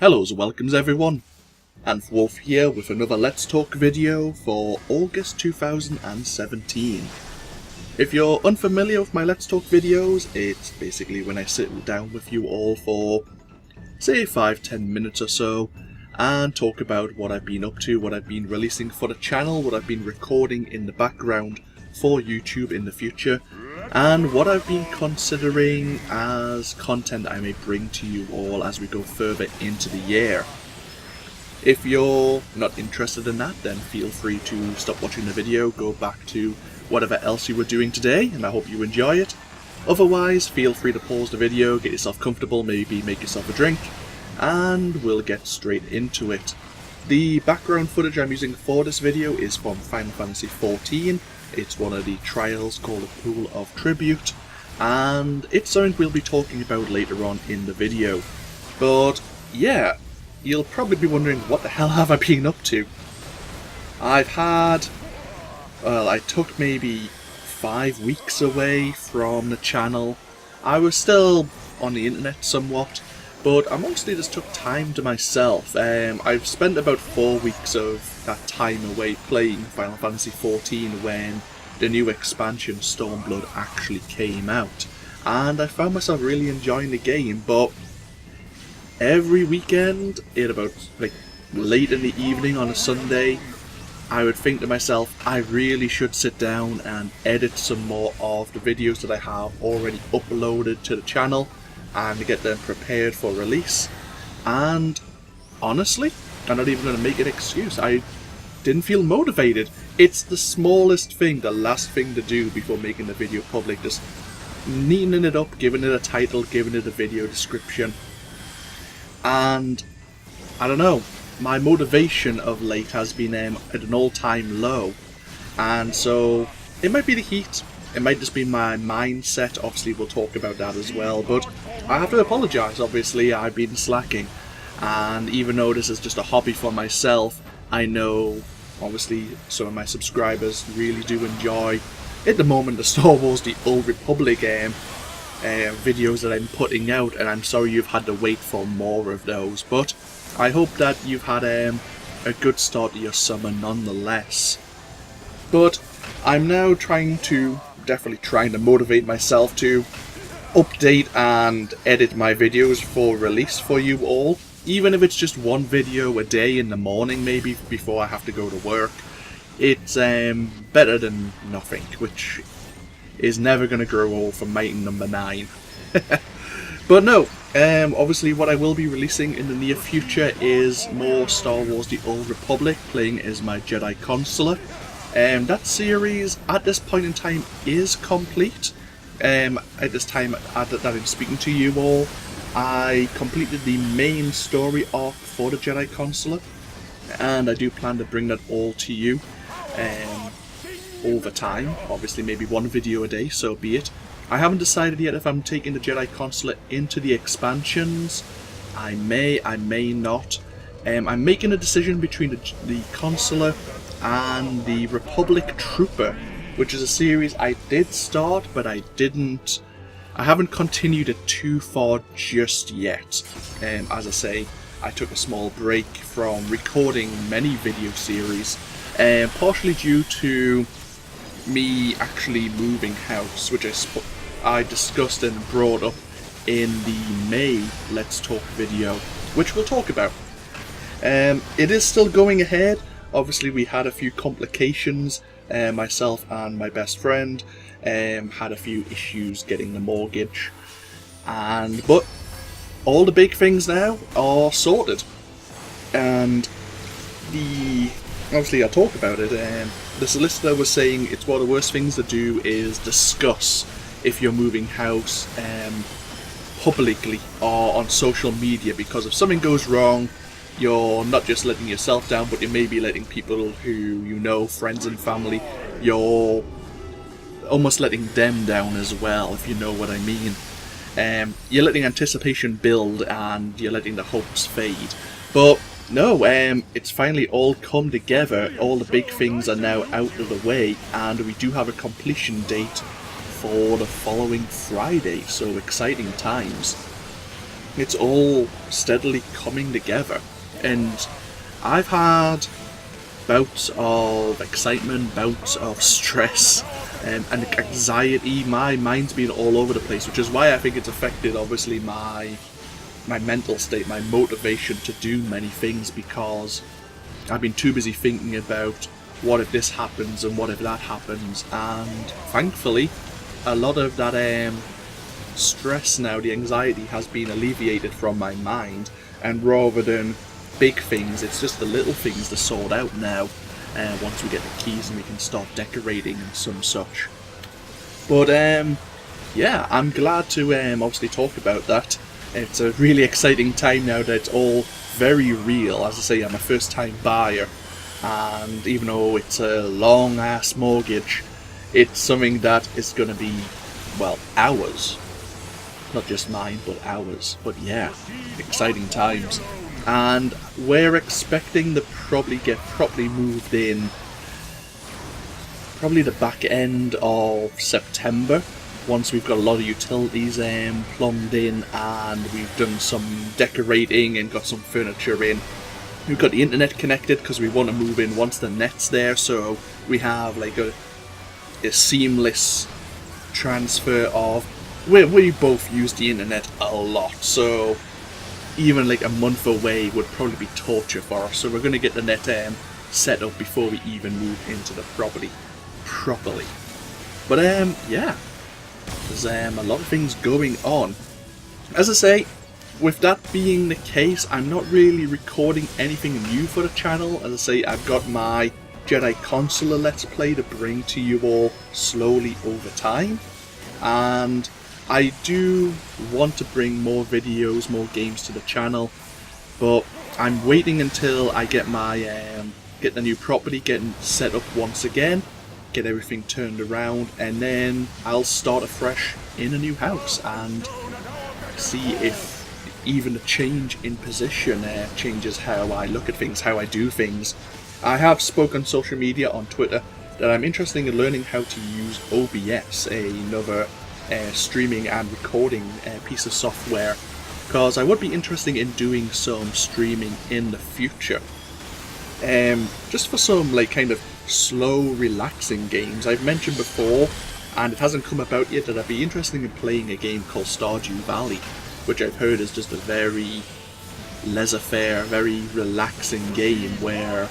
Hello and welcomes everyone, AnthWolf here with another Let's Talk video for August 2017. If you're unfamiliar with my Let's Talk videos, it's basically when I sit down with you all for, say, 5-10 minutes or so, and talk about what I've been up to, what I've been releasing for the channel, what I've been recording in the background for YouTube in the future, and what I've been considering as content I may bring to you all as we go further into the year. If you're not interested in that, then feel free to stop watching the video, go back to whatever else you were doing today, and I hope you enjoy it. Otherwise, feel free to pause the video, get yourself comfortable, maybe make yourself a drink, and we'll get straight into it. The background footage I'm using for this video is from Final Fantasy XIV. It's one of the trials called a Pool of Tribute, and it's something we'll be talking about later on in the video. But yeah, you'll probably be wondering, what the hell have I been up to? I took maybe 5 weeks away from the channel. I was still on the internet somewhat, but I mostly just took time to myself. I've spent about 4 weeks of that time away playing Final Fantasy XIV when the new expansion Stormblood actually came out, and I found myself really enjoying the game. But every weekend, at about late in the evening on a Sunday, I would think to myself, I really should sit down and edit some more of the videos that I have already uploaded to the channel and get them prepared for release. And honestly, I'm not even going to make an excuse, I didn't feel motivated. It's the smallest thing, the last thing to do before making the video public, just neatening it up, giving it a title, giving it a video description. And I don't know, my motivation of late has been at an all-time low, and so it might be the heat, it might just be my mindset. Obviously we'll talk about that as well, but I have to apologise. Obviously I've been slacking, and even though this is just a hobby for myself, I know obviously some of my subscribers really do enjoy, at the moment, the Star Wars The Old Republic videos that I'm putting out, and I'm sorry you've had to wait for more of those, but I hope that you've had a good start to your summer nonetheless. But I'm now definitely trying to motivate myself to update and edit my videos for release for you all. Even if it's just one video a day in the morning, maybe, before I have to go to work. It's better than nothing, which is never going to grow old from mating number 9. But no, obviously what I will be releasing in the near future is more Star Wars The Old Republic, playing as my Jedi Consular. That series, at this point in time, is complete. At this time that I'm speaking to you all, I completed the main story arc for the Jedi Consular, and I do plan to bring that all to you over time. Obviously maybe one video a day, so be it. I haven't decided yet if I'm taking the Jedi Consular into the expansions. I may not. I'm making a decision between the Consular and the Republic Trooper, which is a series I did start, but I haven't continued it too far just yet. As I say, I took a small break from recording many video series, partially due to me actually moving house, which I discussed and brought up in the May Let's Talk video, which we'll talk about. It is still going ahead. Obviously we had a few complications, myself and my best friend had a few issues getting the mortgage, but all the big things now are sorted, and obviously I'll talk about it. The solicitor was saying it's one of the worst things to do is discuss if you're moving house publicly or on social media, because if something goes wrong, you're not just letting yourself down, but you may be letting people who you know, friends and family, you're almost letting them down as well, if you know what I mean. You're letting anticipation build and you're letting the hopes fade. But no, it's finally all come together. All the big things are now out of the way, and we do have a completion date for the following Friday, so exciting times. it's all steadily coming together, and I've had bouts of excitement, bouts of stress, and anxiety. My mind's been all over the place, which is why I think it's affected, obviously, my mental state, my motivation to do many things, because I've been too busy thinking about what if this happens and what if that happens, and thankfully a lot of that stress now, the anxiety, has been alleviated from my mind, and rather than big things, it's just the little things to sort out now, once we get the keys and we can start decorating and some such. But yeah, I'm glad to obviously talk about that. It's a really exciting time now that it's all very real. As I say, I'm a first time buyer, and even though it's a long ass mortgage, it's something that is going to be, well, ours. Not just mine, but ours. But yeah, exciting times. And we're expecting to probably get properly moved in probably the back end of September, once we've got a lot of utilities plumbed in and we've done some decorating and got some furniture in. We've got the internet connected because we want to move in once the net's there, so we have like a seamless transfer of... We both use the internet a lot, so even like a month away would probably be torture for us, so we're going to get the net set up before we even move into the property properly. But yeah, there's a lot of things going on. As I say, with that being the case, I'm not really recording anything new for the channel. As I say, I've got my Jedi Consular Let's Play to bring to you all slowly over time, and I do want to bring more videos, more games to the channel, but I'm waiting until I get my get the new property getting set up once again, get everything turned around, and then I'll start afresh in a new house and see if even the change in position changes how I look at things, how I do things. I have spoken on social media, on Twitter, that I'm interested in learning how to use OBS, another streaming and recording piece of software, because I would be interested in doing some streaming in the future, just for some like kind of slow, relaxing games. I've mentioned before, and it hasn't come about yet, that I'd be interested in playing a game called Stardew Valley, which I've heard is just a very laissez-faire, very relaxing game where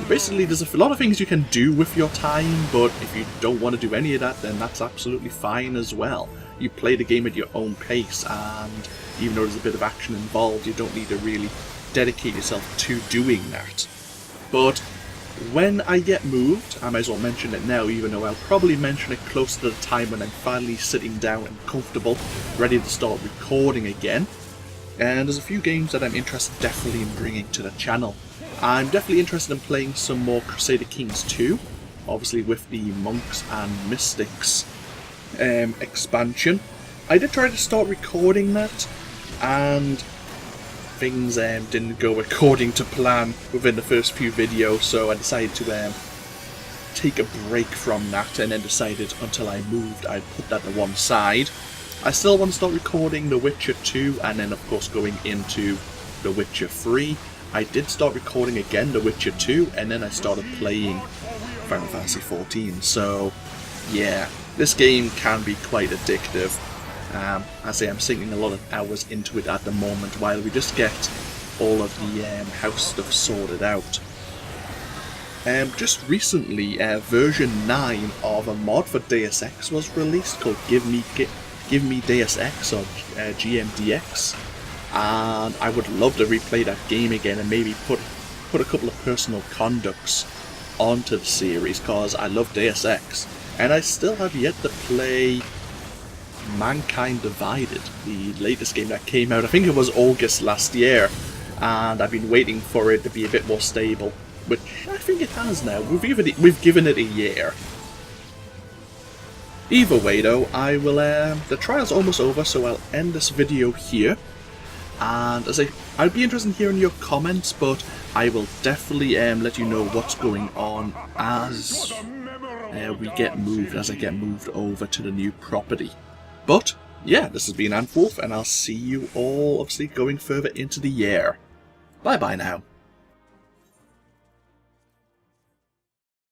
basically there's a lot of things you can do with your time, but if you don't want to do any of that, then that's absolutely fine as well. You play the game at your own pace, and even though there's a bit of action involved, you don't need to really dedicate yourself to doing that. But when I get moved, I might as well mention it now, even though I'll probably mention it closer to the time when I'm finally sitting down and comfortable, ready to start recording again. And there's a few games that I'm interested definitely in bringing to the channel. I'm definitely interested in playing some more Crusader Kings 2, obviously with the Monks and Mystics expansion. I did try to start recording that, and things didn't go according to plan within the first few videos, so I decided to take a break from that, and then decided until I moved I'd put that to one side. I still want to start recording The Witcher 2, and then of course going into The Witcher 3. I did start recording again The Witcher 2, and then I started playing Final Fantasy XIV, so yeah, this game can be quite addictive. I say I'm sinking a lot of hours into it at the moment while we just get all of the house stuff sorted out. Just recently, version 9 of a mod for Deus Ex was released called Give Me Deus Ex, or GMDX. And I would love to replay that game again and maybe put a couple of personal conducts onto the series, because I love Deus Ex, and I still have yet to play Mankind Divided, the latest game that came out. I think it was August last year, and I've been waiting for it to be a bit more stable, which I think it has now. We've given it a year. Either way though, I will the trial's almost over, so I'll end this video here. And as I'd be interested in hearing your comments, but I will definitely let you know what's going on as I get moved over to the new property. But yeah, this has been AnthWolf, and I'll see you all, obviously, going further into the year. Bye-bye now.